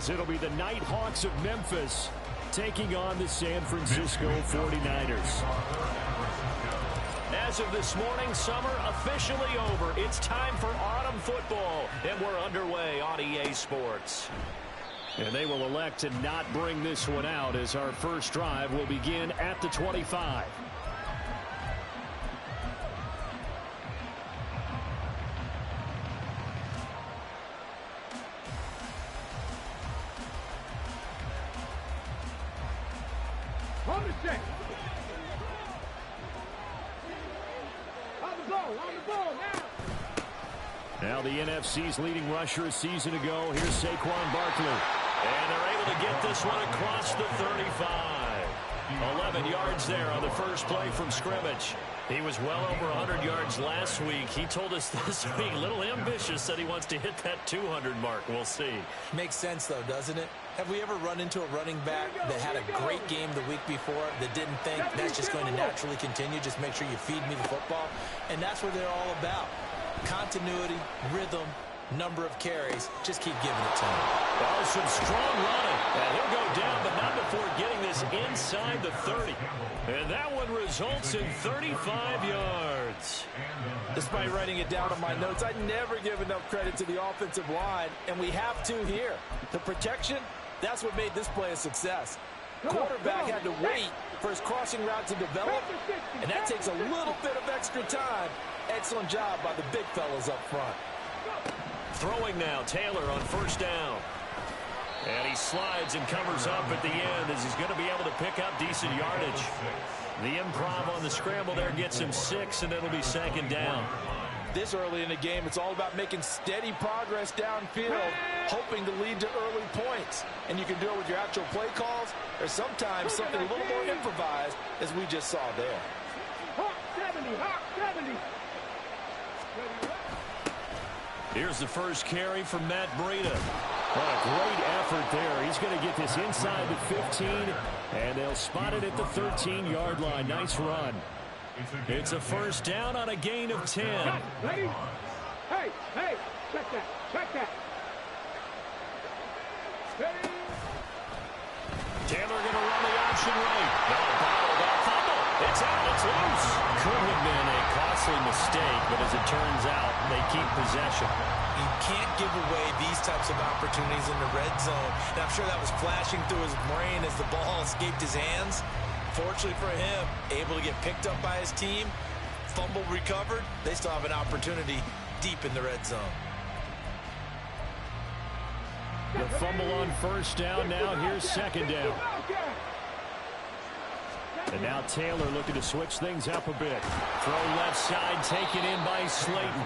as it'll be the Nighthawks of Memphis taking on the San Francisco 49ers. As of this morning, summer officially over. It's time for autumn football, and we're underway on EA Sports. And they will elect to not bring this one out as our first drive will begin at the 25. On the check. On the ball now. Now the NFC's leading rusher a season ago. Here's Saquon Barkley. And they're able to get this one across the 35. 11 yards there on the first play from scrimmage. He was well over 100 yards last week. He told us this week, a little ambitious, said he wants to hit that 200 mark. We'll see. Makes sense, though, doesn't it? Have we ever run into a running back that had a great game the week before that didn't think that's just going to naturally continue? Just make sure you feed me the football. And that's what they're all about. Continuity, rhythm, number of carries. Just keep giving it to him. Oh, some strong running. And he'll go down, but not before getting this inside the 30. And that one results in 35 yards. Despite writing it down on my notes, I never give enough credit to the offensive line, and we have to here. The protection, that's what made this play a success. Quarterback had to wait for his crossing route to develop, and that takes a little bit of extra time. Excellent job by the big fellas up front. Throwing now, Taylor on first down. And he slides and covers up at the end as he's going to be able to pick up decent yardage. The improv on the scramble there gets him 6, and it'll be second down. This early in the game, it's all about making steady progress downfield, hoping to lead to early points. And you can do it with your actual play calls, or sometimes something a little more improvised, as we just saw there. Hawk 70, Hawk 70. Here's the first carry from Matt Breida. What a great effort there. He's going to get this inside the 15, and they'll spot it at the 13-yard line. Nice run. It's a first down on a gain of 10. Ready? Hey, check that. Ready? Taylor going to run the option right. That fumble. It's out. It's loose. Could have been a costly mistake, but as it turns out, they keep possession. You can't give away these types of opportunities in the red zone. And I'm sure that was flashing through his brain as the ball escaped his hands. Fortunately for him, able to get picked up by his team, fumble recovered. They still have an opportunity deep in the red zone. The fumble on first down. Now here's second down. And now Taylor looking to switch things up a bit. Throw left side, taken in by Slayton.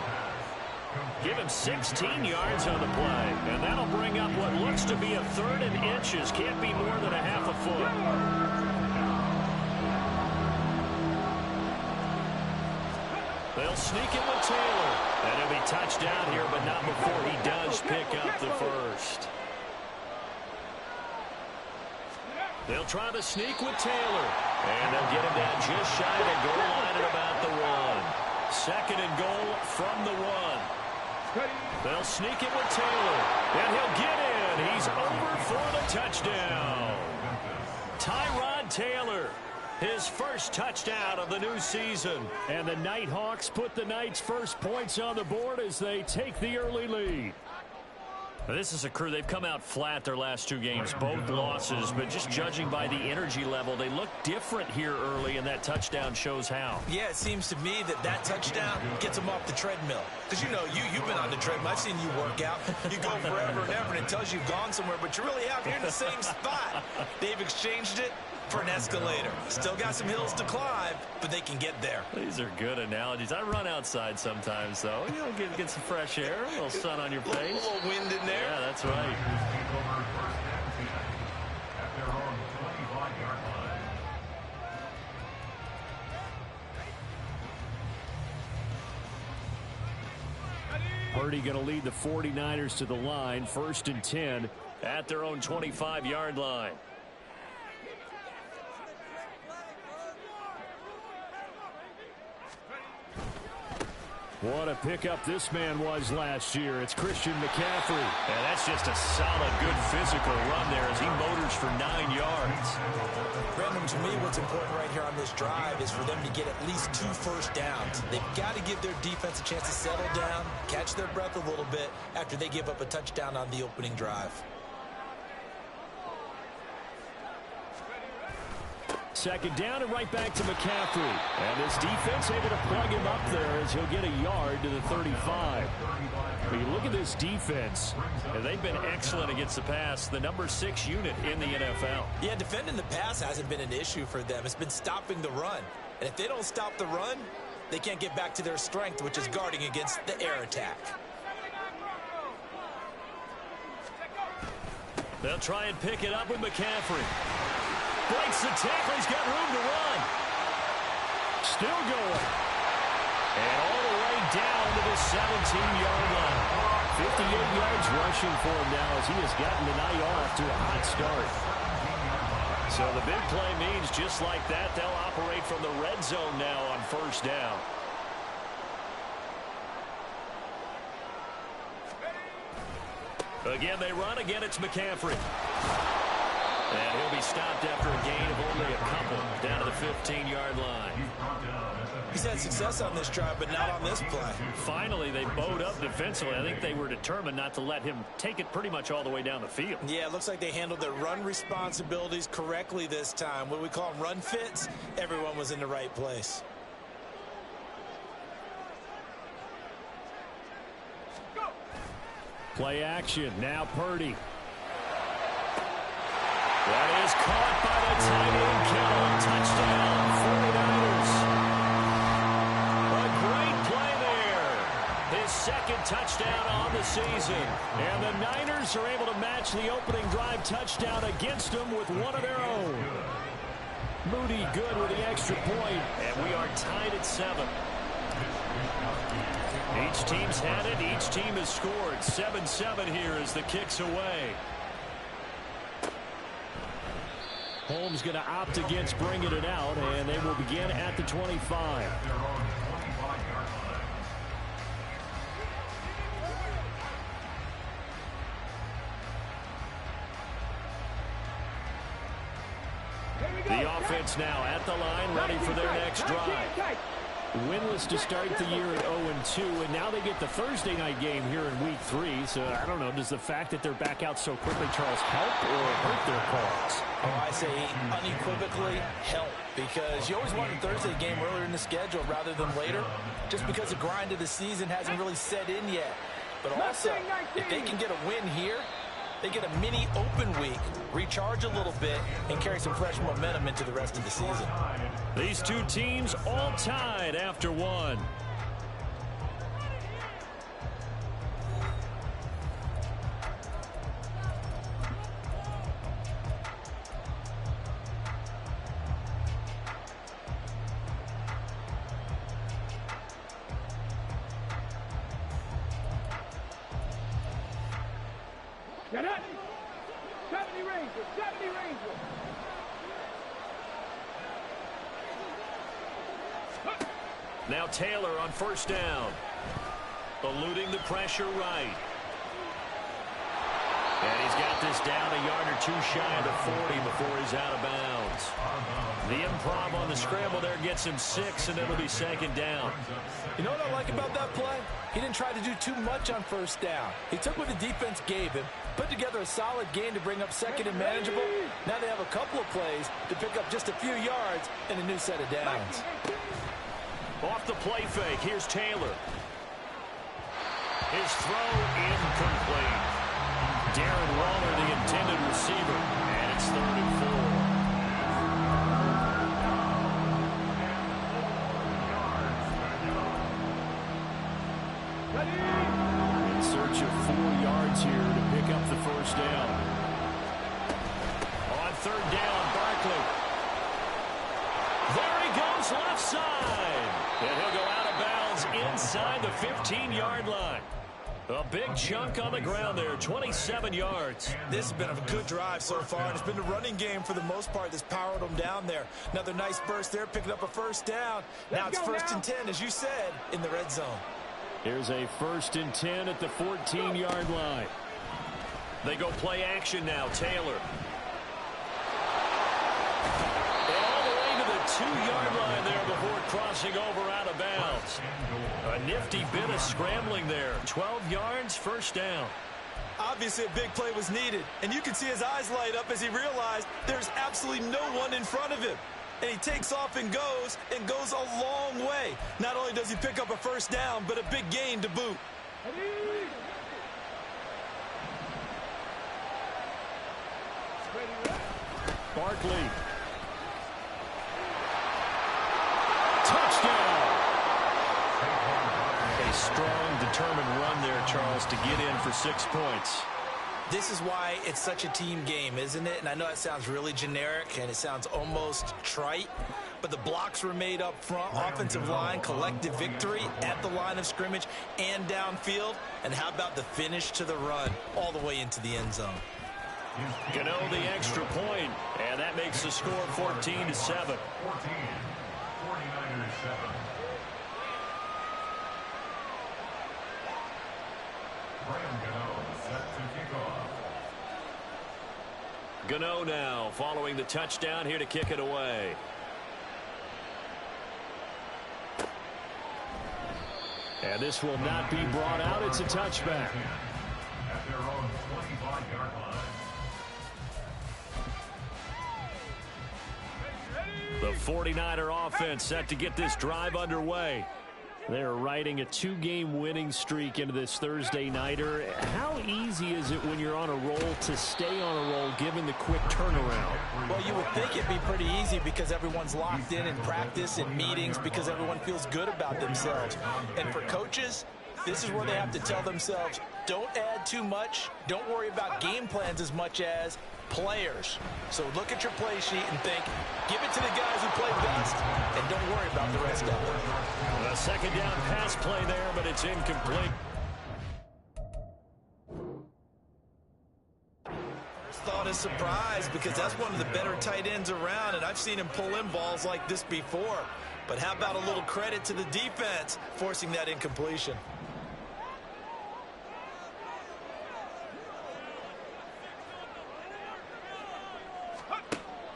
Give him 16 yards on the play. And that'll bring up what looks to be a 3rd and inches. Can't be more than a half a foot. They'll sneak it with Taylor. And he'll be touchdown here, but not before he does pick up the first. They'll try the sneak with Taylor. And they'll get him down just shy of the goal line at about the 1. Second and goal from the 1. They'll sneak it with Taylor. And he'll get in. He's over for the touchdown. Tyrod Taylor, his first touchdown of the new season. And the Nighthawks put the Knights' first points on the board as they take the early lead. This is a crew, they've come out flat their last 2 games, both losses, but just judging by the energy level, they look different here early, and that touchdown shows how. Yeah, it seems to me that touchdown gets them off the treadmill. Because, you know, you've been on the treadmill. I've seen you work out. You go forever and ever, and it tells you you've gone somewhere, but you really have. You're in the same spot. They've exchanged it for an escalator. Still got some hills to climb, but they can get there. These are good analogies. I run outside sometimes, though. You know, get some fresh air, a little sun on your face. A little wind in there. Yeah, that's right. Purdy going to lead the 49ers to the line, 1st and 10 at their own 25-yard line. What a pickup this man was last year. It's Christian McCaffrey. And that's just a solid, good physical run there as he motors for 9 yards. Brandon, to me, what's important right here on this drive is for them to get at least 2 first downs. They've got to give their defense a chance to settle down, catch their breath a little bit after they give up a touchdown on the opening drive. Second down and right back to McCaffrey. And this defense able to plug him up there as he'll get a yard to the 35. But you look at this defense, and they've been excellent against the pass, the number 6 unit in the NFL. Yeah, defending the pass hasn't been an issue for them. It's been stopping the run. And if they don't stop the run, they can't get back to their strength, which is guarding against the air attack. They'll try and pick it up with McCaffrey. Breaks the tackle. He's got room to run. Still going. And all the way down to the 17-yard line. 58 yards rushing for him now as he has gotten the night off to a hot start. So the big play means just like that, they'll operate from the red zone now on first down. Again, they run. Again, it's McCaffrey. And he'll be stopped after a gain of only a couple down to the 15-yard line. He's had success on this drive, but not on this play. Finally, they bowed up defensively. I think they were determined not to let him take it pretty much all the way down the field. Yeah, it looks like they handled their run responsibilities correctly this time. What we call them run fits, everyone was in the right place. Play action. Now Purdy. That is caught by the tight end, Kittle. Touchdown, 49ers. A great play there. His second touchdown on the season. And the Niners are able to match the opening drive touchdown against them with one of their own. Moody good with the extra point. And we are tied at 7. Each team's had it. Each team has scored. 7-7 here as the kick's away. Holmes going to opt against bringing it out, and they will begin at the 25. The offense now at the line, ready for their next drive. Winless to start the year at 0-2, and now they get the Thursday night game here in Week 3. So, I don't know, does the fact that they're back out so quickly, Charles, help or hurt their cause? Oh, I say unequivocally help, because you always want a Thursday game earlier in the schedule rather than later, just because the grind of the season hasn't really set in yet. But also, if they can get a win here, they get a mini open week, recharge a little bit, and carry some fresh momentum into the rest of the season. These two teams all tied after one. Get up! 70 Rangers! 70 Rangers! Now Taylor on first down. Eluding the pressure right. And he's got this down a yard or two shy of the 40 before he's out of bounds. The improv on the scramble there gets him 6, and it'll be second down. You know what I like about that play? He didn't try to do too much on first down. He took what the defense gave him, put together a solid game to bring up second and manageable. Now they have a couple of plays to pick up just a few yards and a new set of downs. Off the play fake, here's Taylor. His throw incomplete. Darren Waller, the intended receiver, and it's 3rd and 4. In search of 4 yards here to pick up the first down. On 3rd down, Barkley. There he goes, left side. And he'll go out of bounds inside the 15-yard line. A big chunk on the ground there, 27 yards. This has been a good drive so far, and it's been the running game for the most part that's powered them down there. Another nice burst there, picking up a first down. Now it's 1st and 10, as you said, in the red zone. Here's a 1st and 10 at the 14-yard line. They go play action now. Taylor. And all the way to the 2-yard line there before crossing over out of bounds. A nifty bit of scrambling there. 12 yards, 1st down. Obviously, a big play was needed, and you can see his eyes light up as he realized there's absolutely no one in front of him. And he takes off and goes a long way. Not only does he pick up a 1st down, but a big gain to boot. Barkley. Touchdown. A strong, determined run there, Charles, to get in for 6 points. This is why it's such a team game, isn't it? And I know it sounds really generic and it sounds almost trite, but the blocks were made up front, offensive line, collective victory at the line of scrimmage and downfield. And how about the finish to the run all the way into the end zone? Gano the extra point, and that makes the score 14-7. 49ers 7. Gano now following the touchdown here to kick it away. And this will not be brought out. It's a touchback. At their own 25-yard line. The 49er offense set to get this drive underway. They're riding a 2-game winning streak into this Thursday nighter. How easy is it when you're on a roll to stay on a roll given the quick turnaround? Well, you would think it'd be pretty easy because everyone's locked in practice and meetings because everyone feels good about themselves. And for coaches, this is where they have to tell themselves, don't add too much. Don't worry about game plans as much as players. So look at your play sheet and think, give it to the guys who play best, and don't worry about the rest of them. A 2nd down pass play there, but it's incomplete. First thought is surprise because that's one of the better tight ends around, and I've seen him pull in balls like this before. But how about a little credit to the defense forcing that incompletion?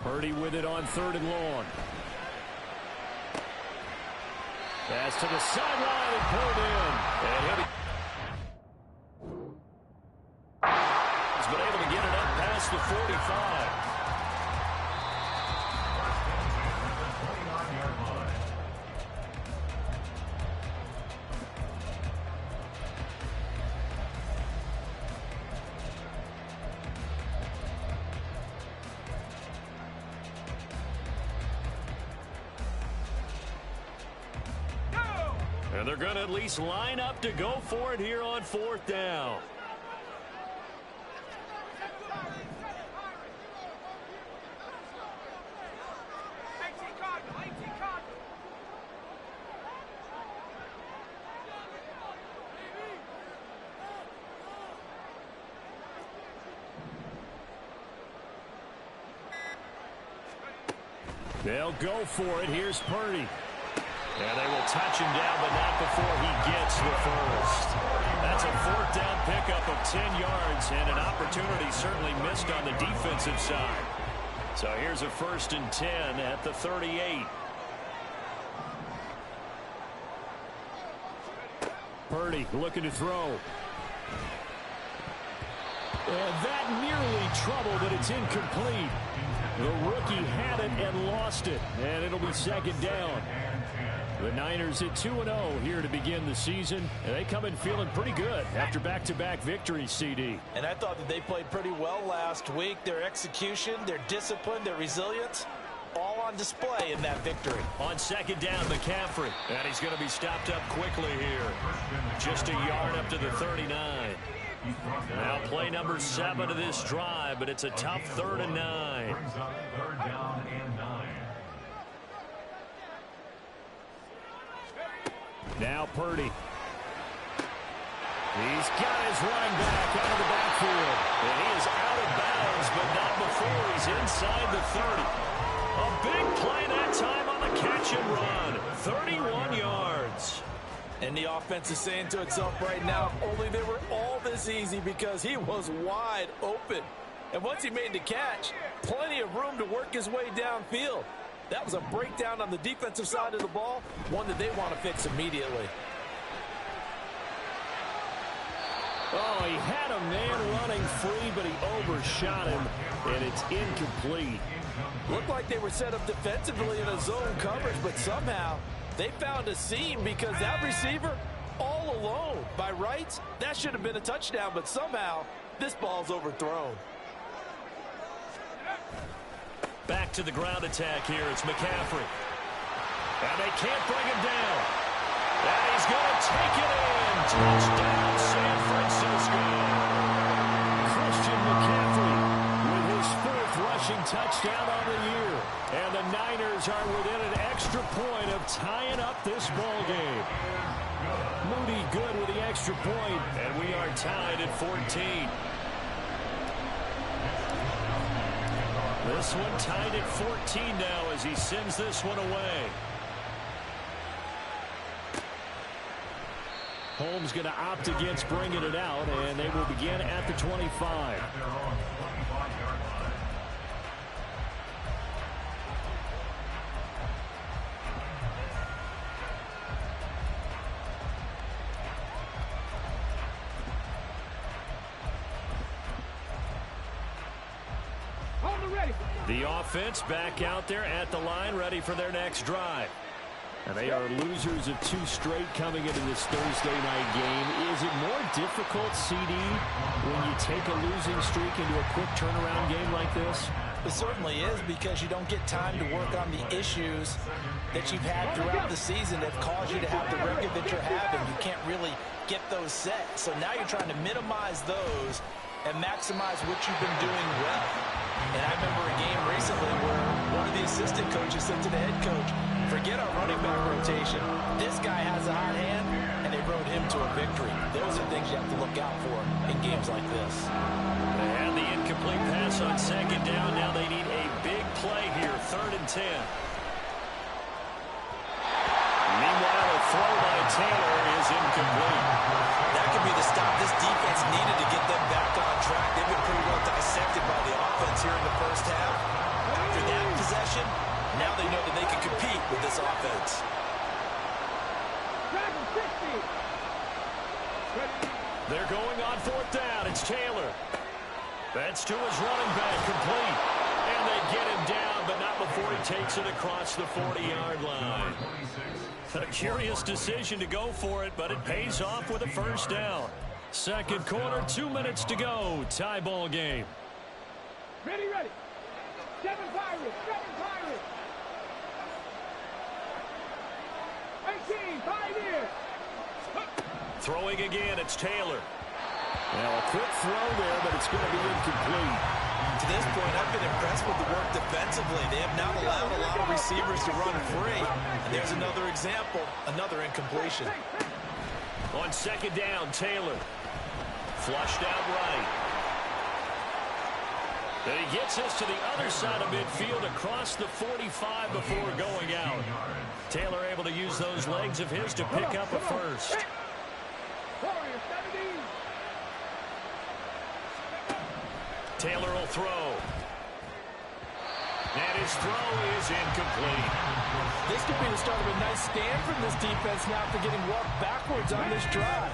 Purdy with it on 3rd and long. Pass to the sideline and pulled in. And he's been able to get it up past the 45. And they're going to at least line up to go for it here on 4th down. They'll go for it. Here's Purdy. And they will touch him down, but not before he gets the 1st. That's a 4th down pickup of 10 yards, and an opportunity certainly missed on the defensive side. So here's a 1st and 10 at the 38. Purdy looking to throw. And that nearly trouble, but it's incomplete. The rookie had it and lost it, and it'll be 2nd down. The Niners at 2-0 here to begin the season, and they come in feeling pretty good after back-to-back victories, CD. And I thought that they played pretty well last week. Their execution, their discipline, their resilience, all on display in that victory. On 2nd down, McCaffrey, and he's going to be stopped up quickly here. Just a yard up to the 39. Now play number 7 of this drive, but it's a tough 3rd and 9. 3rd down and 9. Now Purdy. He's got his running back out of the backfield. And he is out of bounds, but not before he's inside the 30. A big play that time on the catch and run. 31 yards. And the offense is saying to itself right now, only they were all this easy because he was wide open. And once he made the catch, plenty of room to work his way downfield. That was a breakdown on the defensive side of the ball, one that they want to fix immediately. Oh, he had a man running free, but he overshot him, and it's incomplete. Looked like they were set up defensively in a zone coverage, but somehow they found a seam because that receiver all alone. By rights, that should have been a touchdown, but somehow this ball's overthrown. Back to the ground attack here. It's McCaffrey. And they can't bring him down. And he's going to take it in. Touchdown, San Francisco. Christian McCaffrey with his 4th rushing touchdown on the year. And the Niners are within an extra point of tying up this ball game. Moody good with the extra point, and we are tied at 14. This one tied at 14 now as he sends this one away. Holmes going to opt against bringing it out, and they will begin at the 25. The offense back out there at the line, ready for their next drive. And they are losers of 2 straight coming into this Thursday night game. Is it more difficult, CD, when you take a losing streak into a quick turnaround game like this? It certainly is, because you don't get time to work on the issues that you've had throughout the season that cause you to have the record that you're having. You can't really get those set. So now you're trying to minimize those and maximize what you've been doing well. And I remember a game recently where one of the assistant coaches said to the head coach, forget our running back rotation. This guy has a hot hand, and they rode him to a victory. Those are things you have to look out for in games like this. They had the incomplete pass on 2nd down. Now they need a big play here, 3rd and 10. Meanwhile, a throw by Taylor is incomplete. That could be the stop this defense needed to get them back on track. They've been pretty well dissected by the offense here in the first half. After that possession, now they know that they can compete with this offense. They're going on 4th down. It's Taylor. That's to his running back, complete. And they get him down, but not before he takes it across the 40-yard line. A curious decision to go for it, but it pays off with a 1st down. 2nd quarter, 2 minutes to go. Tie ball game. Ready. 7 Pirates. 18, 5 years. Throwing again, it's Taylor. Now a quick throw there, but it's going to be incomplete. To this point, I've been impressed with the work defensively. They have not allowed a lot of receivers to run free. And there's another example, another incompletion. On 2nd down, Taylor. Flushed out right. And he gets us to the other side of midfield across the 45 before going out. Taylor able to use those legs of his to pick up a 1st. Taylor will throw. And his throw is incomplete. This could be the start of a nice stand from this defense now after getting walked backwards on this drive.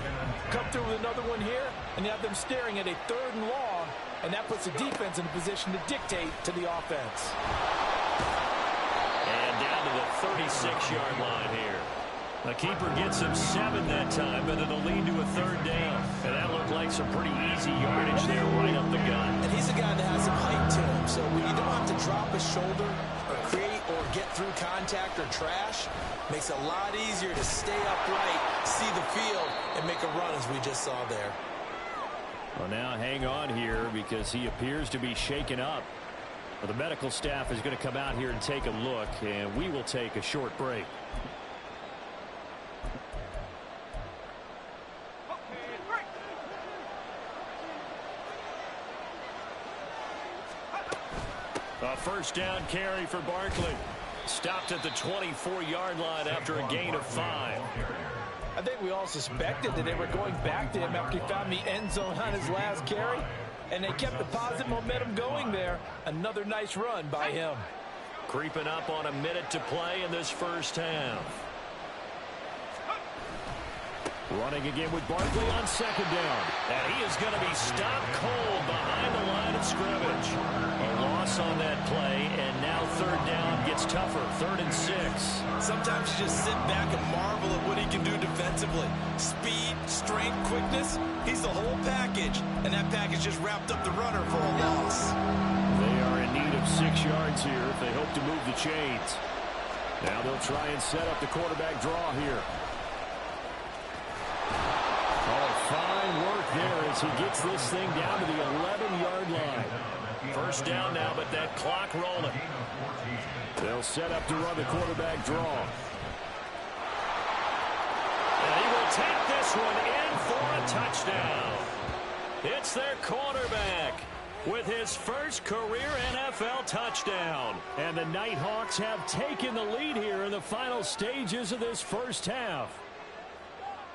Come through with another one here, and you have them staring at a 3rd and long, and that puts the defense in a position to dictate to the offense. And down to the 36-yard line here. The keeper gets him 7 that time, but it'll lead to a 3rd down. And that looked like some pretty easy yardage there right up the gut. And he's a guy that has some height to him, so when you don't have to drop a shoulder or create or get through contact or trash, makes it a lot easier to stay upright, see the field, and make a run as we just saw there. Well, now hang on here because he appears to be shaken up. Well, the medical staff is going to come out here and take a look, and we will take a short break. A 1st down carry for Barkley. Stopped at the 24-yard line after a gain of 5. I think we all suspected that they were going back to him after he found the end zone on his last carry, and they kept the positive momentum going there. Another nice run by him. Creeping up on a minute to play in this first half. Running again with Barkley on second down. And he is going to be stopped cold behind the line of scrimmage. A loss on that play, and now third down gets tougher. 3rd and 6. Sometimes you just sit back and marvel at what he can do defensively. Speed, strength, quickness. He's the whole package, and that package just wrapped up the runner for a loss. They are in need of 6 yards here if they hope to move the chains. Now they'll try and set up the quarterback draw here. Fine work there as he gets this thing down to the 11-yard line. First down now, but that clock rolling. They'll set up to run the quarterback draw. And he will take this one in for a touchdown. It's their quarterback with his first career NFL touchdown. And the Nighthawks have taken the lead here in the final stages of this first half.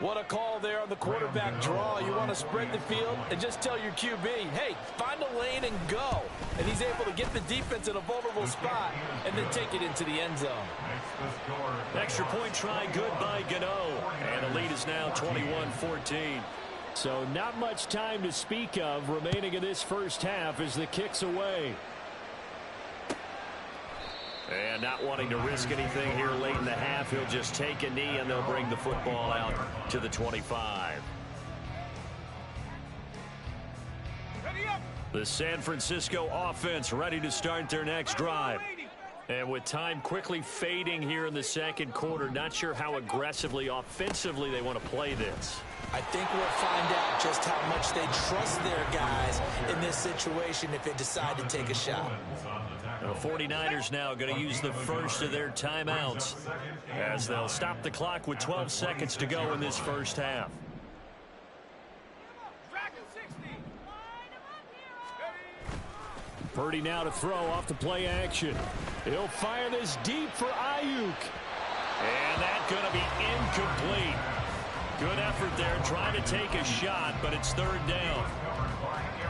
What a call there on the quarterback draw. You want to spread the field and just tell your QB, hey, find a lane and go. And he's able to get the defense in a vulnerable spot and then take it into the end zone. Extra point try good by Gano. And the lead is now 21-14. So not much time to speak of remaining in this first half as the kick's away. And not wanting to risk anything here late in the half, he'll just take a knee and they'll bring the football out to the 25. The San Francisco offense ready to start their next drive. And with time quickly fading here in the second quarter, not sure how aggressively, offensively they want to play this. I think we'll find out just how much they trust their guys in this situation if they decide to take a shot. The 49ers now going to use the first of their timeouts as they'll stop the clock with 12 seconds to go in this first half. Purdy now to throw off the play action. He'll fire this deep for Ayuk. And that's going to be incomplete. Good effort there trying to take a shot, but it's third down.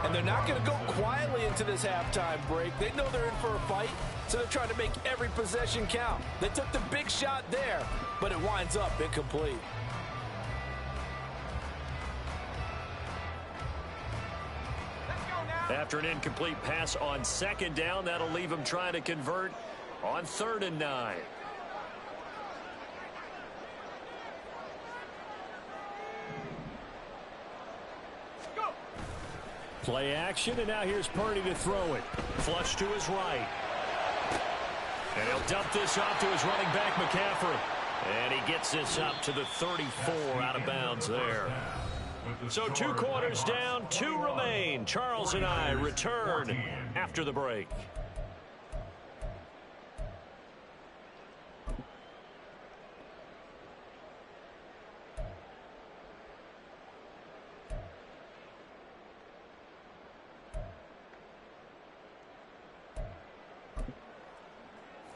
And they're not going to go quietly into this halftime break. They know they're in for a fight, so they're trying to make every possession count. They took the big shot there, but it winds up incomplete. After an incomplete pass on second down, that'll leave him trying to convert on 3rd and 9. Play action, and now here's Purdy to throw it. Flush to his right. And he'll dump this off to his running back, McCaffrey. And he gets this up to the 34 out of bounds there. So 2 quarters down, 2 remain. Charles and I return after the break.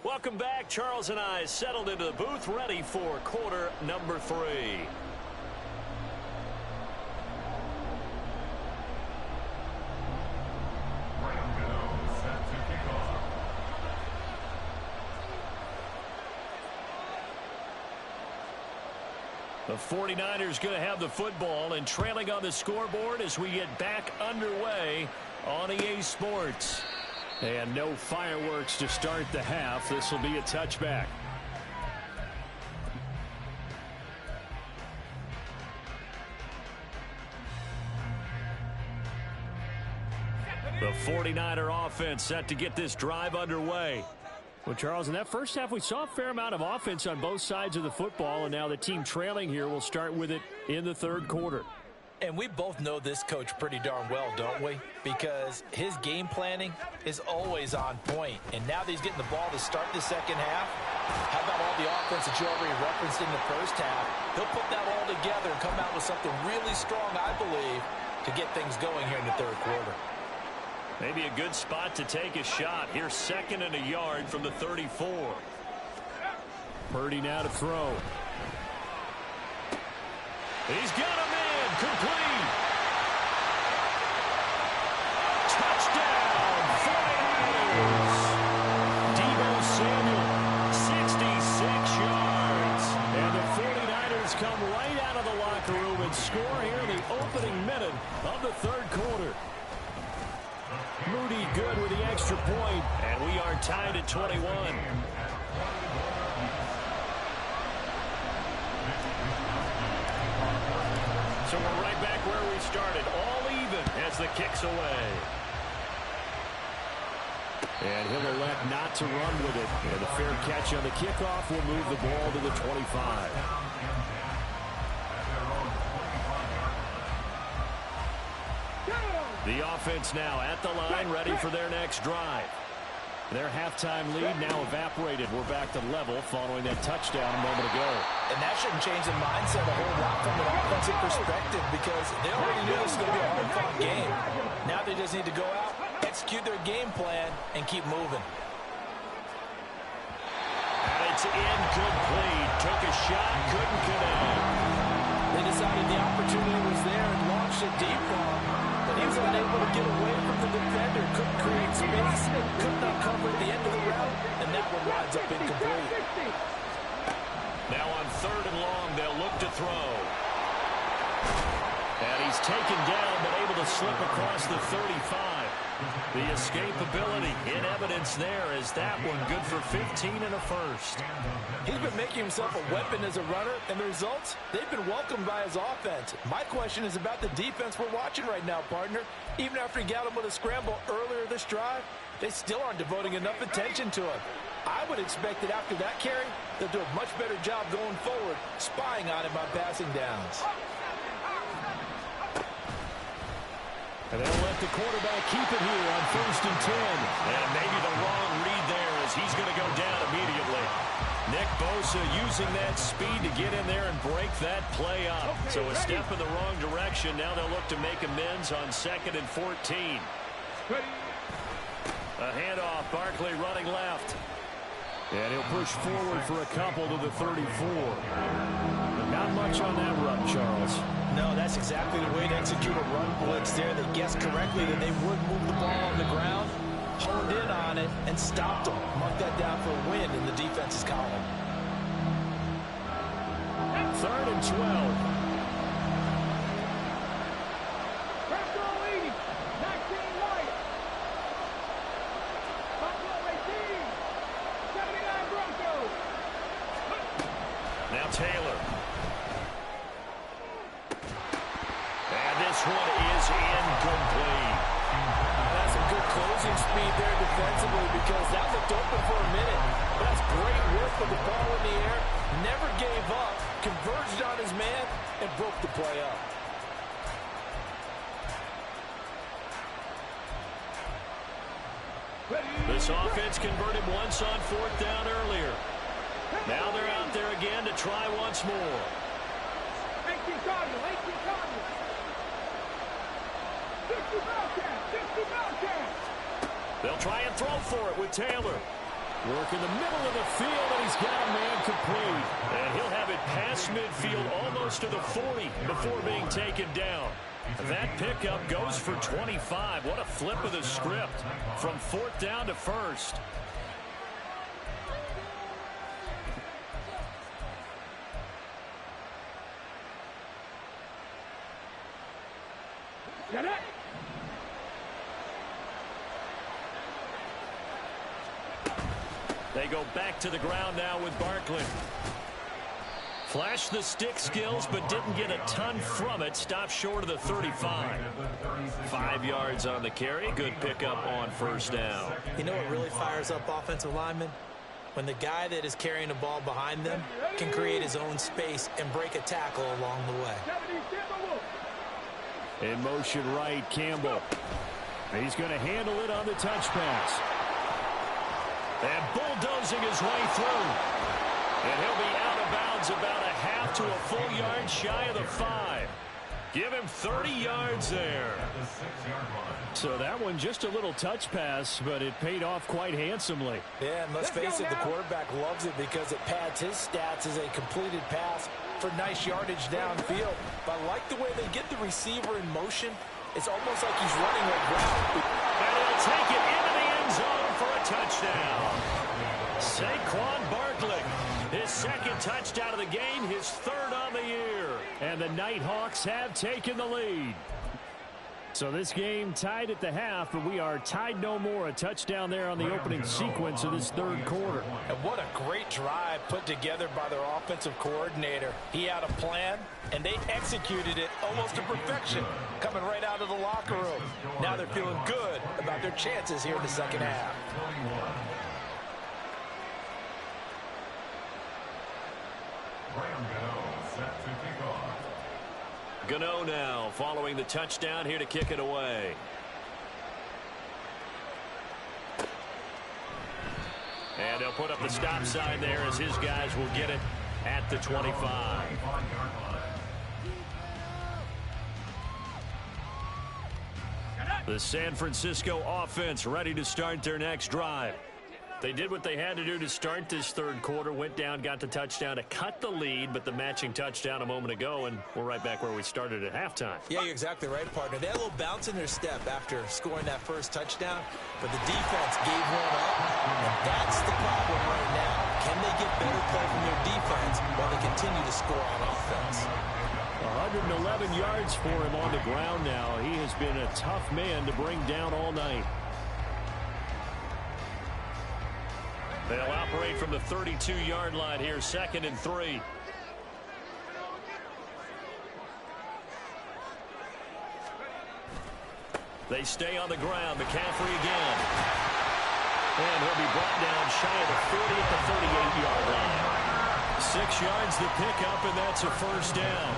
Welcome back. Charles and I settled into the booth, ready for quarter number 3. The 49ers going to have the football and trailing on the scoreboard as we get back underway on EA Sports. And no fireworks to start the half. This will be a touchback. The 49er offense set to get this drive underway. Well, Charles, in that first half, we saw a fair amount of offense on both sides of the football, and now the team trailing here will start with it in the third quarter. And we both know this coach pretty darn well, don't we? Because his game planning is always on point. And now that he's getting the ball to start the second half, how about all the offense that you already referenced in the first half? He'll put that all together and come out with something really strong, I believe, to get things going here in the third quarter. Maybe a good spot to take a shot. Here's 2nd and a yard from the 34. Purdy now to throw. He's got him in. Complete. Touchdown, 49ers. Deebo Samuel, 66 yards. And the 49ers come right out of the locker room and score here in the opening minute of the third quarter. Moody good with the extra point, and we are tied at 21. So we're right back where we started, all even as the kick's away. And he'll elect not to run with it. And the fair catch on the kickoff will move the ball to the 25. The offense now at the line, ready for their next drive. Their halftime lead now evaporated. We're back to level following that touchdown a moment ago. And that shouldn't change the mindset a whole lot from an offensive perspective because they already knew this was going to be a hard-fought game. Now they just need to go out, execute their game plan, and keep moving. And it's incomplete. Took a shot, couldn't connect. They decided the opportunity was there and launched it deep ball. But he was unable to get away from the defender, couldn't create space, couldn't uncover at the end of the route, and that one winds up incomplete. Now on 3rd and long, they'll look to throw. And he's taken down, but able to slip across the 35. The escapability in evidence there as that one good for 15 and a first. He's been making himself a weapon as a runner, and the results, they've been welcomed by his offense. My question is about the defense we're watching right now, partner. Even after he got him with a scramble earlier this drive, they still aren't devoting enough attention to him. I would expect that after that carry, they'll do a much better job going forward, spying on him on passing downs. And they'll let the quarterback keep it here on 1st and 10. And maybe the wrong read there as he's going to go down immediately. Nick Bosa using that speed to get in there and break that play up. So a step in the wrong direction. Now they'll look to make amends on 2nd and 14. A handoff, Barkley running left. And he'll push forward for a couple to the 34. But not much on that run, Charles. No, that's exactly the way to execute a run blitz there. They guessed correctly that they would move the ball on the ground, honed in on it, and stopped them. Mark that down for a win in the defense's column. 3rd and 12. Now Taylor. And this one is incomplete. That's some good closing speed there defensively because that looked open for a minute. But that's great work with the ball in the air. Never gave up, converged on his man, and broke the play up. This offense converted once on 4th down earlier. Now they're out there again to try once more. 18 Cardinal, 18 Cardinal. 60 Bellcat, 60 Bellcat. They'll try and throw for it with Taylor. Work in the middle of the field, and he's got a man complete. And he'll have it past midfield almost to the 40 before being taken down. That pickup goes for 25. What a flip of the script from 4th down to 1st. Get it. They go back to the ground now with Barkley. Flashed the stick skills, but didn't get a ton from it. Stopped short of the 35. 5 yards on the carry. Good pickup on 1st down. You know what really fires up offensive linemen? When the guy that is carrying the ball behind them can create his own space and break a tackle along the way. In motion right, Campbell. He's going to handle it on the touch pass. And bulldozing his way through. And he'll be out of bounds about a half to a full yard shy of the 5. Give him 30 yards there. So that one just a little touch pass, but it paid off quite handsomely. Yeah, and let's face it, the quarterback loves it because it pads his stats as a completed pass for nice yardage downfield. But I like the way they get the receiver in motion. It's almost like he's running a route. And he'll take it into the end zone for a touchdown. Saquon Barkley, his second touchdown of the game, his third on the year. And the Nighthawks have taken the lead. So this game tied at the half, but we are tied no more. A touchdown there on the opening sequence of this third quarter. And what a great drive put together by their offensive coordinator. He had a plan, and they executed it almost to perfection, coming right out of the locker room. Now they're feeling good about their chances here in the second half. Gano now following the touchdown here to kick it away. And they'll put up the stop sign there as his guys will get it at the 25. The San Francisco offense ready to start their next drive. They did what they had to do to start this third quarter, went down, got the touchdown to cut the lead, but the matching touchdown a moment ago, and we're right back where we started at halftime. Yeah, you're exactly right, partner. They had a little bounce in their step after scoring that first touchdown, but the defense gave one up, and that's the problem right now. Can they get better play from their defense while they continue to score on offense? 111 yards for him on the ground now. He has been a tough man to bring down all night. They'll operate from the 32-yard line here, 2nd and 3. They stay on the ground. McCaffrey again. And he'll be brought down shy of the 40 at the 38-yard line. 6 yards to pick up, and that's a first down.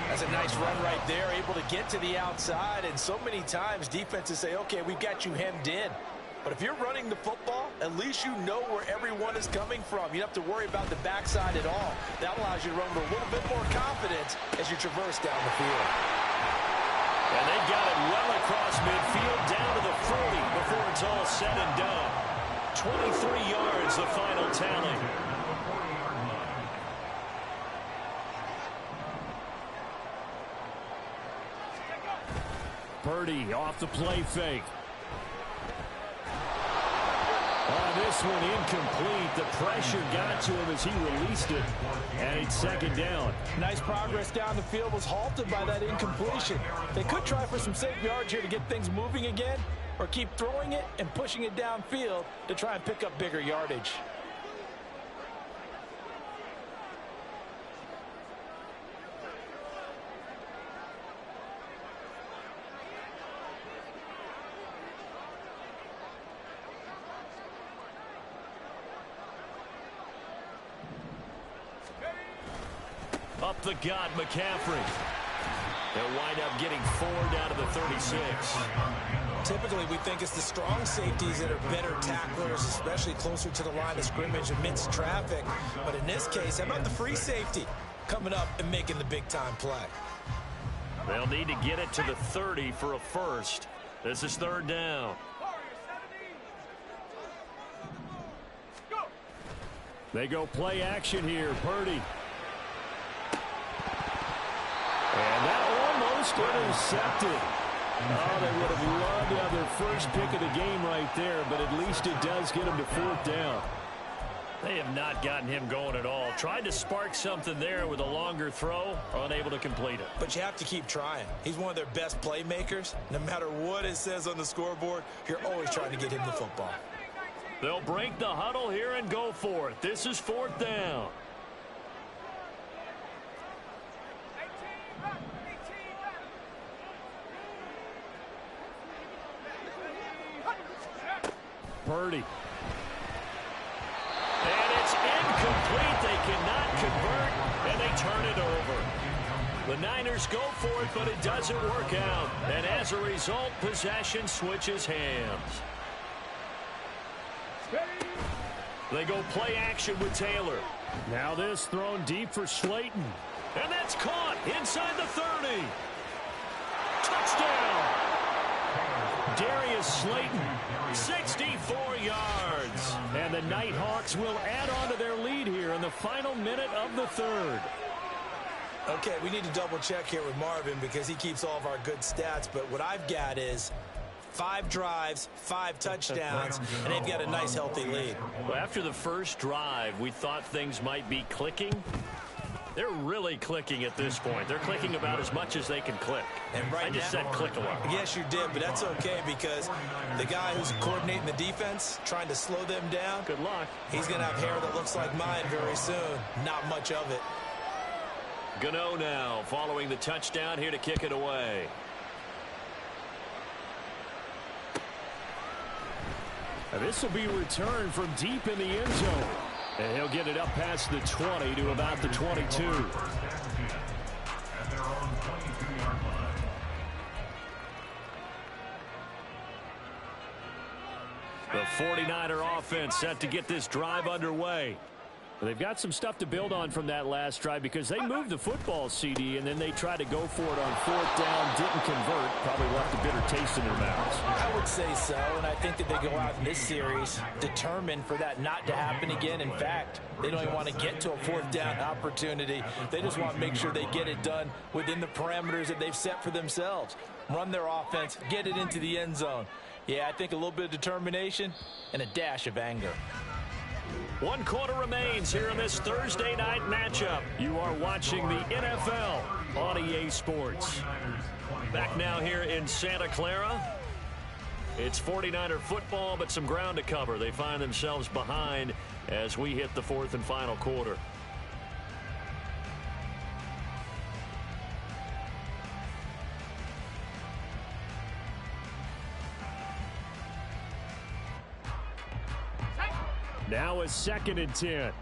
That's a nice run right there, able to get to the outside. And so many times defenses say, okay, we've got you hemmed in. But if you're running the football, at least you know where everyone is coming from. You don't have to worry about the backside at all. That allows you to run with a little bit more confidence as you traverse down the field. And they got it well across midfield down to the 40 before it's all said and done. 23 yards, the final tally. Purdy off the play fake. This one incomplete. The pressure got to him as he released it. And it's 2nd down. Nice progress down the field was halted by that incompletion. They could try for some safe yards here to get things moving again, or keep throwing it and pushing it downfield to try and pick up bigger yardage. Up the gut, McCaffrey. They'll wind up getting 4 down to the 36. Typically, we think it's the strong safeties that are better tacklers, especially closer to the line of scrimmage amidst traffic. But in this case, how about the free safety coming up and making the big-time play? They'll need to get it to the 30 for a first. This is 3rd down. They go play action here. Purdy. And that almost intercepted. Oh, they would have loved to have their first pick of the game right there, but at least it does get them to 4th down. They have not gotten him going at all. Tried to spark something there with a longer throw, unable to complete it. But you have to keep trying. He's one of their best playmakers. No matter what it says on the scoreboard, you're always trying to get him the football. They'll break the huddle here and go for it. This is 4th down. Purdy. And it's incomplete. They cannot convert, and they turn it over. The Niners go for it, but it doesn't work out. And as a result, possession switches hands. They go play action with Taylor. Now this thrown deep for Slayton. And that's caught inside the 30. Touchdown! Darius Slayton, 64 yards. And the Nighthawks will add on to their lead here in the final minute of the third. Okay, we need to double check here with Marvin because he keeps all of our good stats. But what I've got is 5 drives, 5 touchdowns, and they've got a nice, healthy lead. Well, after the first drive, we thought things might be clicking. They're really clicking at this point. They're clicking about as much as they can click. And right I just now, said click a lot. Yes, you did, but that's okay because the guy who's coordinating the defense, trying to slow them down, Good luck. he's going to have hair that looks like mine very soon. Not much of it. Gano now following the touchdown here to kick it away. This will be returned from deep in the end zone. And he'll get it up past the 20 to about the 22. At their own 22-yard line. The 49er offense set to get this drive underway. They've got some stuff to build on from that last drive because they moved the football, CD, and then they tried to go for it on 4th down, didn't convert, probably left a bitter taste in their mouths. I would say so, and I think that they go out in this series determined for that not to happen again. In fact, they don't even want to get to a 4th down opportunity. They just want to make sure they get it done within the parameters that they've set for themselves. Run their offense, get it into the end zone. Yeah, I think a little bit of determination and a dash of anger. 1 quarter remains here in this Thursday night matchup. You are watching the NFL on EA Sports. Back now here in Santa Clara. It's 49er football, but some ground to cover. They find themselves behind as we hit the 4th and final quarter. Now a 2nd and 10.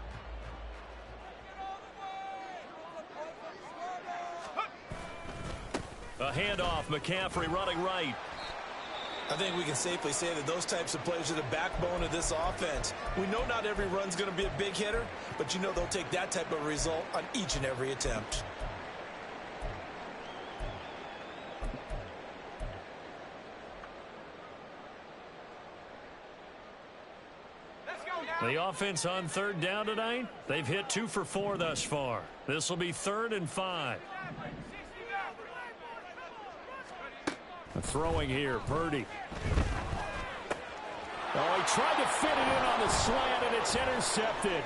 A handoff, McCaffrey running right. I think we can safely say that those types of plays are the backbone of this offense. We know not every run's going to be a big hitter, but you know they'll take that type of result on each and every attempt. The offense on 3rd down tonight, they've hit 2 for 4 thus far. This will be 3rd and 5. Throwing here, Purdy. Oh, he tried to fit it in on the slant, and it's intercepted.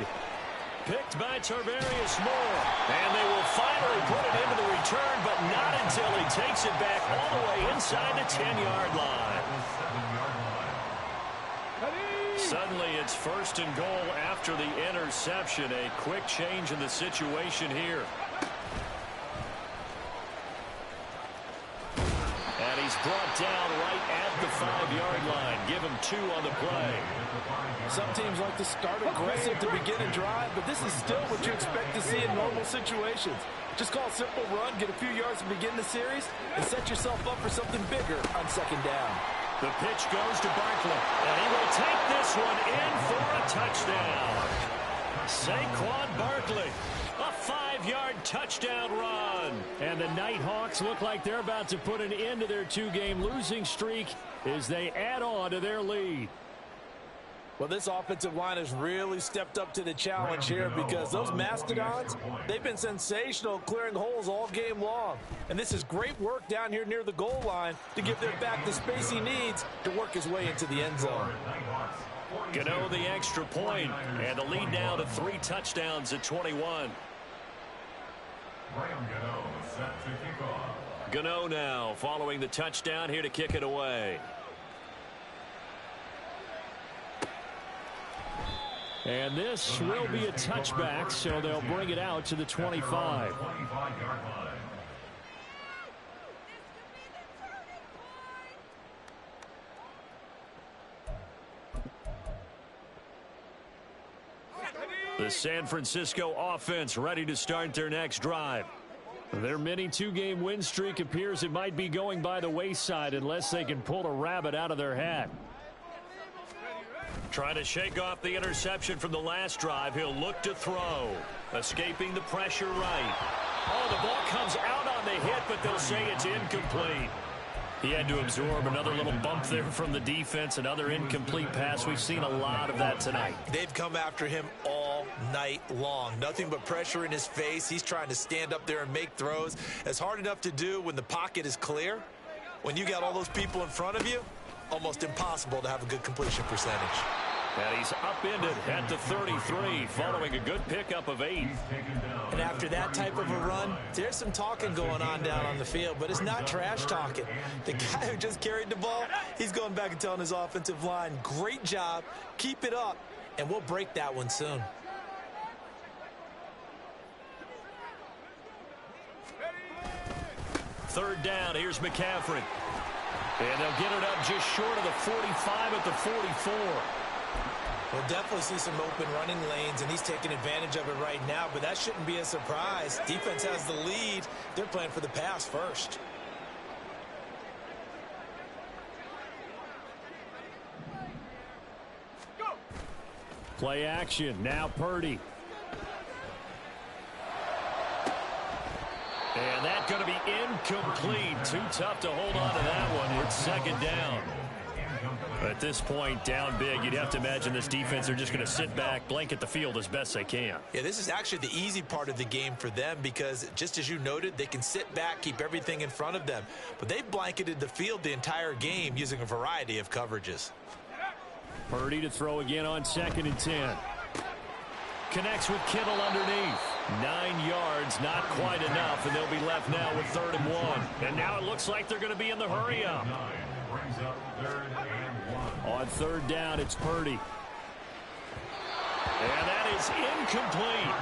Picked by Tarvarius Moore. And they will finally put it into the return, but not until he takes it back all the way inside the 10-yard line. Suddenly, it's 1st and goal after the interception. A quick change in the situation here. And he's brought down right at the 5-yard line. Give him 2 on the play. Some teams like to start aggressive to begin a drive, but this is still what you expect to see in normal situations. Just call a simple run, get a few yards to begin the series, and set yourself up for something bigger on 2nd down. The pitch goes to Barkley, and he will take this one in for a touchdown. Saquon Barkley, a 5-yard touchdown run. And the Nighthawks look like they're about to put an end to their 2-game losing streak as they add on to their lead. Well, this offensive line has really stepped up to the challenge here because those Mastodons, they've been sensational clearing holes all game long. And this is great work down here near the goal line to give their back the space he needs to work his way into the end zone. Gano the extra point, and the lead now to 3 touchdowns at 21. Gano now following the touchdown here to kick it away. And this will be a touchback, so they'll bring it out to the 25. The San Francisco offense ready to start their next drive. Their mini 2-game win streak appears it might be going by the wayside unless they can pull a rabbit out of their hat. Trying to shake off the interception from the last drive. He'll look to throw. Escaping the pressure right. Oh, the ball comes out on the hit, but they'll say it's incomplete. He had to absorb another little bump there from the defense, another incomplete pass. We've seen a lot of that tonight. They've come after him all night long. Nothing but pressure in his face. He's trying to stand up there and make throws. It's hard enough to do when the pocket is clear. When you got all those people in front of you, almost impossible to have a good completion percentage. And he's upended at the 33 following a good pickup of 8. And after that type of a run, there's some talking going on down on the field, but it's not trash talking. The guy who just carried the ball, he's going back and telling his offensive line, great job, keep it up, and we'll break that one soon. Third down, here's McCaffrey. And they'll get it up just short of the 45 at the 44. We'll definitely see some open running lanes, and he's taking advantage of it right now, but that shouldn't be a surprise. Defense has the lead. They're playing for the pass first. Go. Play action, now Purdy. And that's going to be incomplete. Too tough to hold on to that one. It's second down. At this point, down big, you'd have to imagine this defense, they're just going to sit back, blanket the field as best they can. Yeah, this is actually the easy part of the game for them because, just as you noted, they can sit back, keep everything in front of them. But they've blanketed the field the entire game using a variety of coverages. Purdy to throw again on 2nd and 10. Connects with Kittle underneath. 9 yards, not quite enough, and they'll be left now with 3rd and 1. And now it looks like they're going to be in the hurry-up. On 3rd down, it's Purdy. And that is incomplete.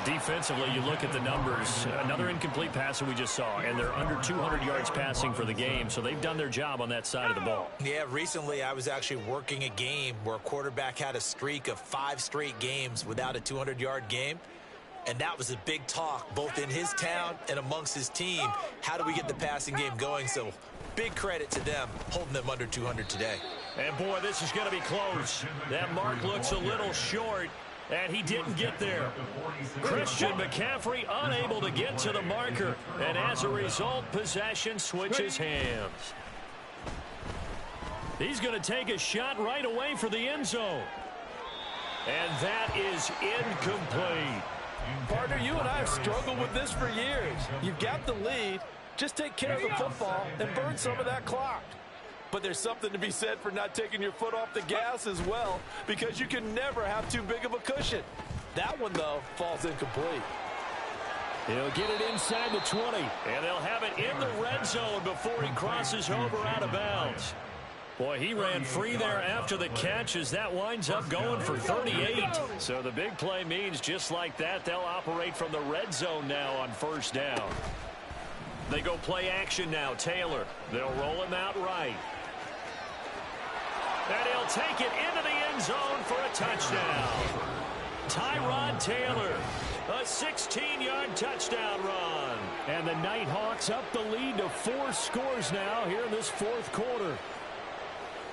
Defensively, you look at the numbers. Another incomplete pass that we just saw, and they're under 200 yards passing for the game, so they've done their job on that side of the ball. Yeah, recently I was actually working a game where a quarterback had a streak of 5 straight games without a 200-yard game, and that was a big talk both in his town and amongst his team. How do we get the passing game going? So big credit to them holding them under 200 today. And, boy, this is going to be close. That mark looks a little short, and he didn't get there. Christian McCaffrey unable to get to the marker, and as a result, possession switches hands. He's going to take a shot right away for the end zone. And that is incomplete. Partner, you and I have struggled with this for years. You've got the lead. Just take care of the football and burn some of that clock. But there's something to be said for not taking your foot off the gas as well, because you can never have too big of a cushion. That one, though, falls incomplete. He'll get it inside the 20, and they'll have it in the red zone before he crosses over out of bounds. Boy, he ran free there after the catch as that winds up going for 38. So the big play means just like that, they'll operate from the red zone now on 1st down. They go play action now. Taylor, they'll roll him out right. And he'll take it into the end zone for a touchdown. Tyrod Taylor, a 16-yard touchdown run. And the Nighthawks up the lead to 4 scores now here in this 4th quarter.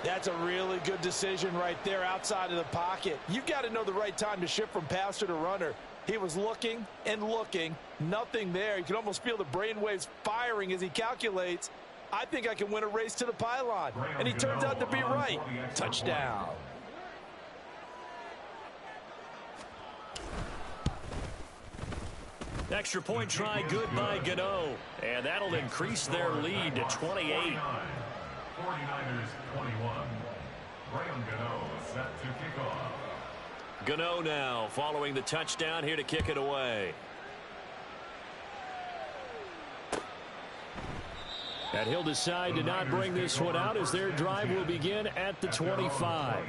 That's a really good decision right there outside of the pocket. You've got to know the right time to shift from passer to runner. He was looking and looking, nothing there. You can almost feel the brainwaves firing as he calculates, I think I can win a race to the pylon. And he turns out to be right. Touchdown. Extra point try good by Gano. And that'll increase their lead to 28. 49ers 21. Graham Gano set to kick off. Gano now following the touchdown here to kick it away. And he'll decide to not bring this one out as their drive will begin at the 25.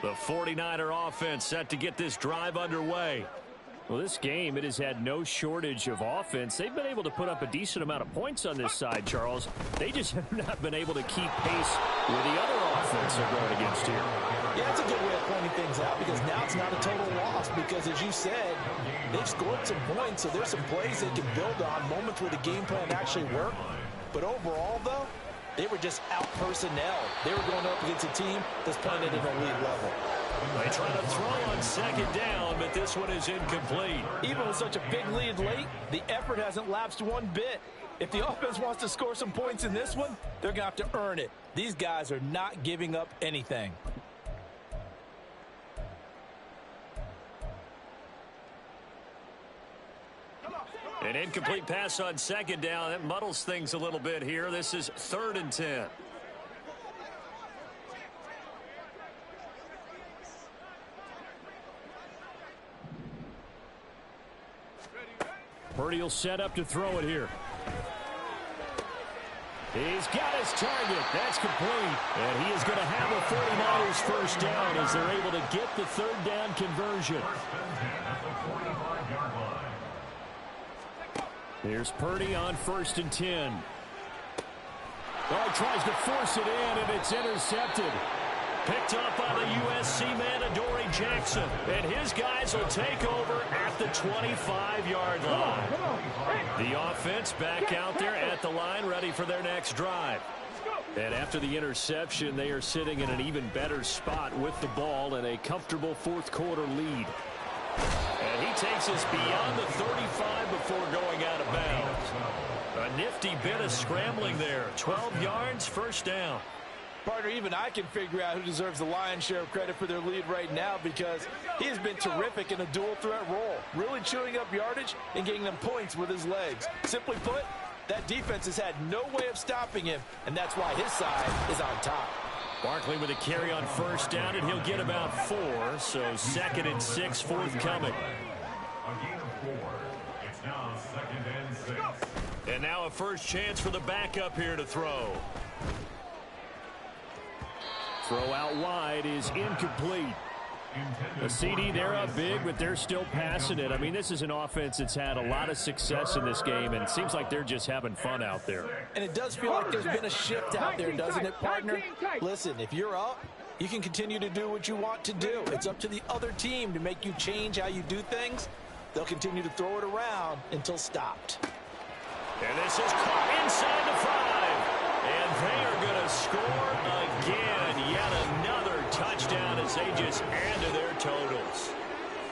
The 49er offense set to get this drive underway. Well, this game, it has had no shortage of offense. They've been able to put up a decent amount of points on this side, Charles. They just have not been able to keep pace with the other offense they're going against here. Yeah, that's a good way of pointing things out because now it's not a total loss because, as you said, they've scored some points, so there's some plays they can build on, moments where the game plan actually worked. But overall, though, they were just out-personnel. They were going up against a team that's playing at an elite level. They try to throw on second down, but this one is incomplete. Even with such a big lead late, the effort hasn't lapsed one bit. If the offense wants to score some points in this one, they're going to have to earn it. These guys are not giving up anything. An incomplete pass on second down. That muddles things a little bit here. This is 3rd and 10. Purdy will set up to throw it here. He's got his target. That's complete. And he is going to have a 49ers first down as they're able to get the 3rd down conversion. Here's Purdy on 1st and 10. Oh, he tries to force it in, and it's intercepted. Picked up by the USC man, Adoree Jackson. And his guys will take over at the 25-yard line. The offense back out there at the line, ready for their next drive. And after the interception, they are sitting in an even better spot with the ball and a comfortable 4th quarter lead. And he takes us beyond the 35 before going out of bounds. A nifty bit of scrambling there. 12 yards, first down. Partner, even I can figure out who deserves the lion's share of credit for their lead right now because he has been terrific in a dual threat role, really chewing up yardage and getting them points with his legs. Simply put, that defense has had no way of stopping him, and that's why his side is on top. Barkley with a carry on first down, and he'll get about 4, so 2nd and 6 forthcoming. A gain of 4. It's now 2nd and 6. And now a first chance for the backup here to throw. Throw out wide is incomplete. The CD, they're up big, but they're still passing it. I mean, this is an offense that's had a lot of success in this game, and it seems like they're just having fun out there. And it does feel like there's been a shift out there, doesn't it, partner? Listen, if you're up, you can continue to do what you want to do. It's up to the other team to make you change how you do things. They'll continue to throw it around until stopped. And this is caught inside the 5. And they are going to score again. Yet another touchdown as they just add to their totals.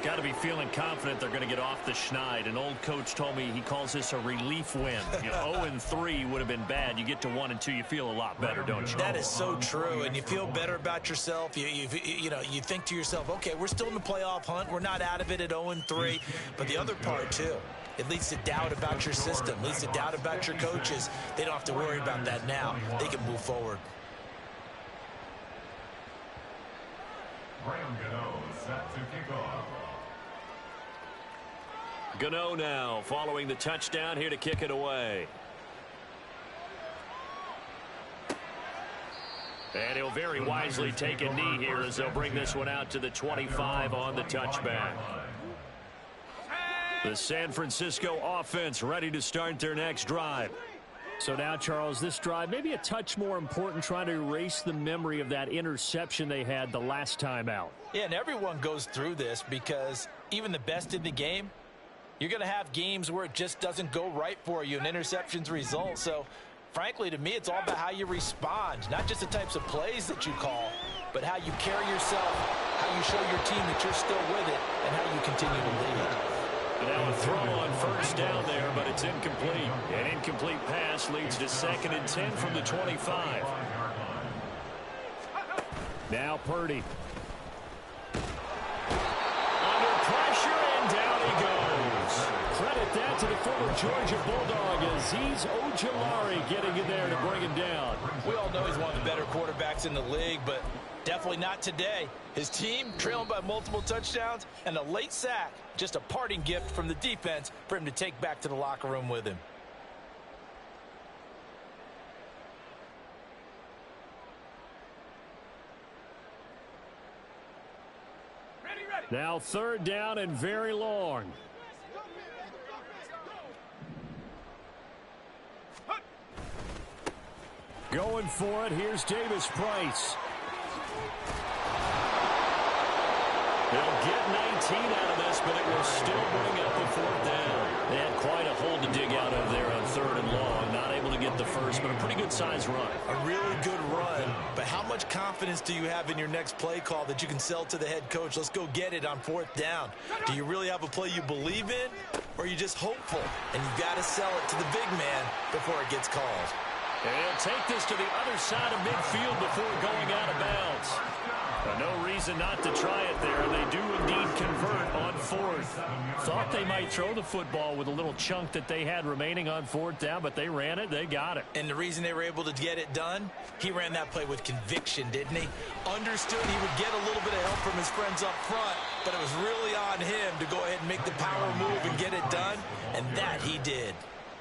Got to be feeling confident they're going to get off the schneid. An old coach told me he calls this a relief win. 0-3 would have been bad. You get to 1 and 2, you feel a lot better, don't you? That is so true, and you feel better about yourself. You think to yourself, okay, we're still in the playoff hunt. We're not out of it at 0-3. But the other part, too, it leads to doubt about your system, leads to doubt about your coaches. They don't have to worry about that now. They can move forward. Set to kick off. Gano now following the touchdown here to kick it away. And he'll very wisely take a knee here as they'll bring this one out to the 25 on the touchback. The San Francisco offense ready to start their next drive. So now, Charles, this drive maybe a touch more important, trying to erase the memory of that interception they had the last time out. Yeah, and everyone goes through this because even the best in the game, you're going to have games where it just doesn't go right for you and interceptions result. So, frankly, to me, it's all about how you respond, not just the types of plays that you call, but how you carry yourself, how you show your team that you're still with it, and how you continue to lead. Now a throw on first down there, but it's incomplete. An incomplete pass leads to 2nd and 10 from the 25. Now Purdy. Under pressure, and down he goes. Credit that to the former Georgia Bulldog, Azeez Ojulari getting in there to bring him down. We all know he's one of the better quarterbacks in the league, but definitely not today. His team trailing by multiple touchdowns and a late sack. Just a parting gift from the defense for him to take back to the locker room with him. Now 3rd down and very long. Going for it. Here's Davis Price. They'll get 19 out of this, but it will still bring up a 4th down. They had quite a hole to dig out of there on 3rd and long. Not able to get the first, but a pretty good-sized run. A really good run, but how much confidence do you have in your next play call that you can sell to the head coach? Let's go get it on 4th down. Do you really have a play you believe in, or are you just hopeful? And you got to sell it to the big man before it gets called. And he'll take this to the other side of midfield before going out of bounds. No reason not to try it there. They do indeed convert on 4th. Thought they might throw the football with a little chunk that they had remaining on 4th down, but they ran it. They got it. And the reason they were able to get it done, he ran that play with conviction, didn't he? Understood he would get a little bit of help from his friends up front, but it was really on him to go ahead and make the power move and get it done, and that he did.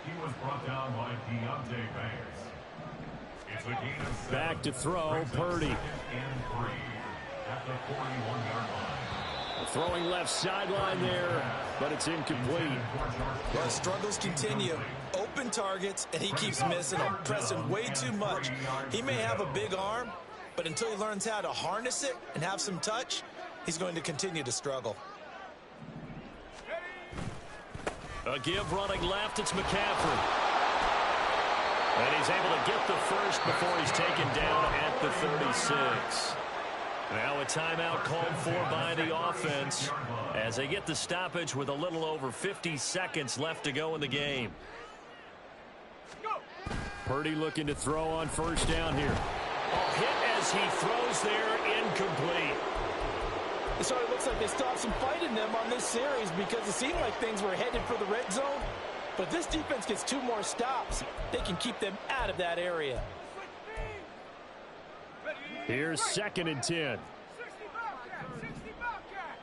He was brought down by Deontay Banks. It's a gain of 7. Back to throw, Purdy. And 3 at the 41-yard line. Throwing left sideline there, but it's incomplete. Well, struggles continue. Open targets, and he keeps missing them, pressing way too much. He may have a big arm, but until he learns how to harness it and have some touch, he's going to continue to struggle. A give running left, it's McCaffrey. And he's able to get the first before he's taken down at the 36. Now a timeout called for by the offense as they get the stoppage with a little over 50 seconds left to go in the game. Purdy looking to throw on 1st down here. Hit as he throws there, incomplete. So it looks like they stopped some fight in them on this series because it seemed like things were headed for the red zone. But this defense gets 2 more stops. They can keep them out of that area. Here's 2nd and 10. 60 Bobcat.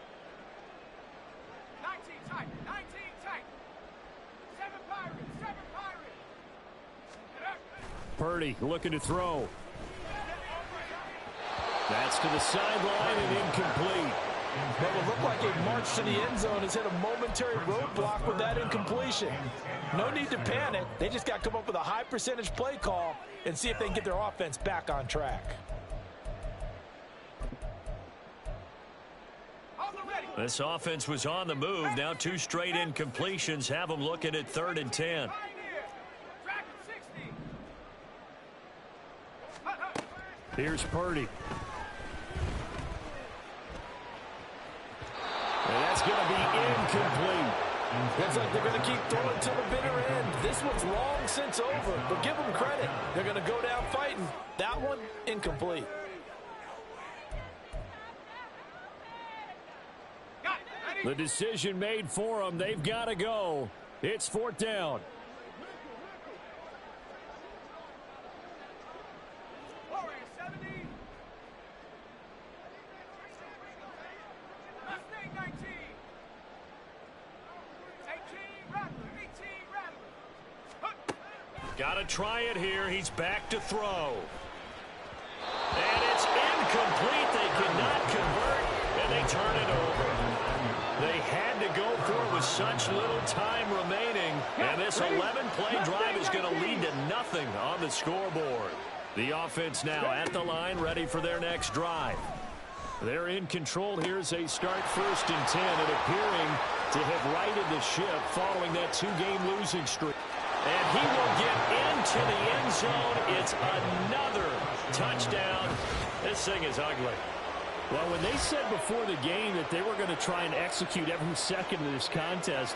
19 tight. 19 tight. 7 Pirates. 7 Pirates. Purdy looking to throw. That's to the sideline and incomplete. What would look like a march to the end zone has hit a momentary roadblock with that incompletion. No need to panic. They just got to come up with a high percentage play call and see if they can get their offense back on track. This offense was on the move. Now 2 straight incompletions have them looking at 3rd and 10. Here's Purdy. And that's going to be incomplete. Looks like they're going to keep throwing to the bitter end. This one's long since over, but give them credit. They're going to go down fighting. That one, incomplete. The decision made for them. They've got to go. It's 4th down. Got to try it here. He's back to throw. And it's incomplete. They cannot convert, and they turn it over. They had to go for it with such little time remaining, and this 11-play drive is going to lead to nothing on the scoreboard. The offense now at the line, ready for their next drive. They're in control here as they start 1st and 10 and appearing to have righted the ship following that 2-game losing streak. And he will get into the end zone. It's another touchdown. This thing is ugly. Well, when they said before the game that they were going to try and execute every second of this contest,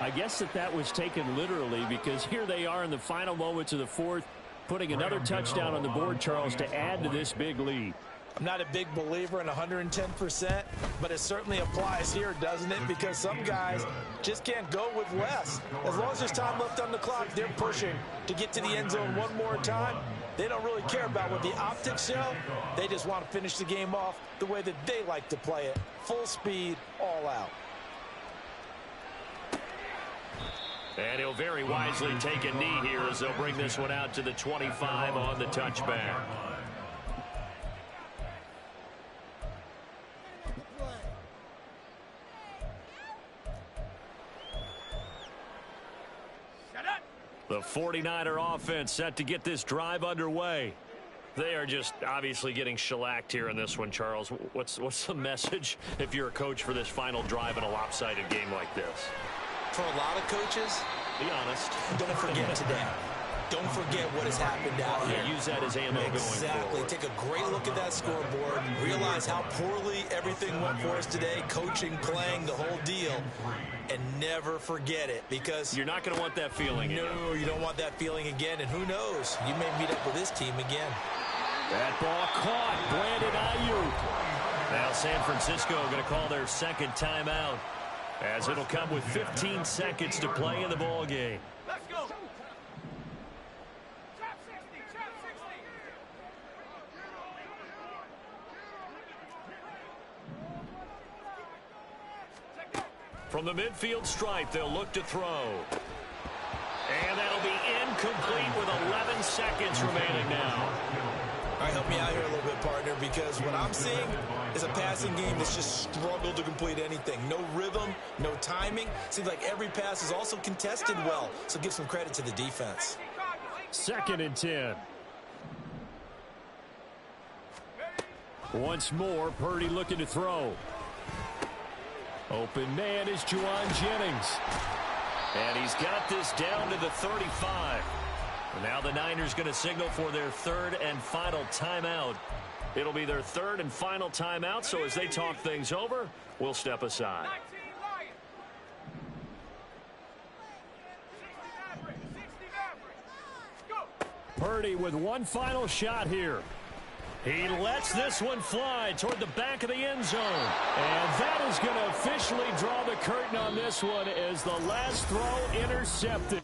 I guess that was taken literally, because here they are in the final moments of the 4th, putting another touchdown on the board, Charles, to add to this big lead. I'm not a big believer in 110%, but it certainly applies here, doesn't it? Because some guys just can't go with less. As long as there's time left on the clock, they're pushing to get to the end zone one more time. They don't really care about what the optics show. They just want to finish the game off the way that they like to play it. Full speed, all out. And he'll very wisely take a knee here as they'll bring this one out to the 25 on the touchback. The 49er offense set to get this drive underway. They are just obviously getting shellacked here in this one, Charles. What's the message if you're a coach for this final drive in a lopsided game like this? For a lot of coaches, be honest. Don't forget today. Don't forget what has happened out here. Use that as ammo going forward. Exactly. Take a great look at that scoreboard. Realize how poorly everything went for us today. Coaching, playing, the whole deal. And never forget it, because you're not going to want that feeling again. No, you don't want that feeling again. And who knows? You may meet up with this team again. That ball caught. Brandon Ayuk. Now San Francisco going to call their second timeout, as it'll come with 15 seconds to play in the ball game. Let's go. Trap 60, trap 60. From the midfield stripe, they'll look to throw. And that'll be incomplete with 11 seconds remaining now. All right, help me out here a little bit, partner, because what I'm seeing is a passing game that's just struggled to complete anything. No rhythm, no timing. Seems like every pass is also contested well, so give some credit to the defense. 2nd and 10. Once more, Purdy looking to throw. Open man is Juwan Jennings. And he's got this down to the 35. Now the Niners going to signal for their third and final timeout. It'll be their third and final timeout, so as they talk things over, we'll step aside. 19 Lions. 60 Maverick. Go. Purdy with one final shot here. He lets this one fly toward the back of the end zone. And that is going to officially draw the curtain on this one as the last throw intercepted.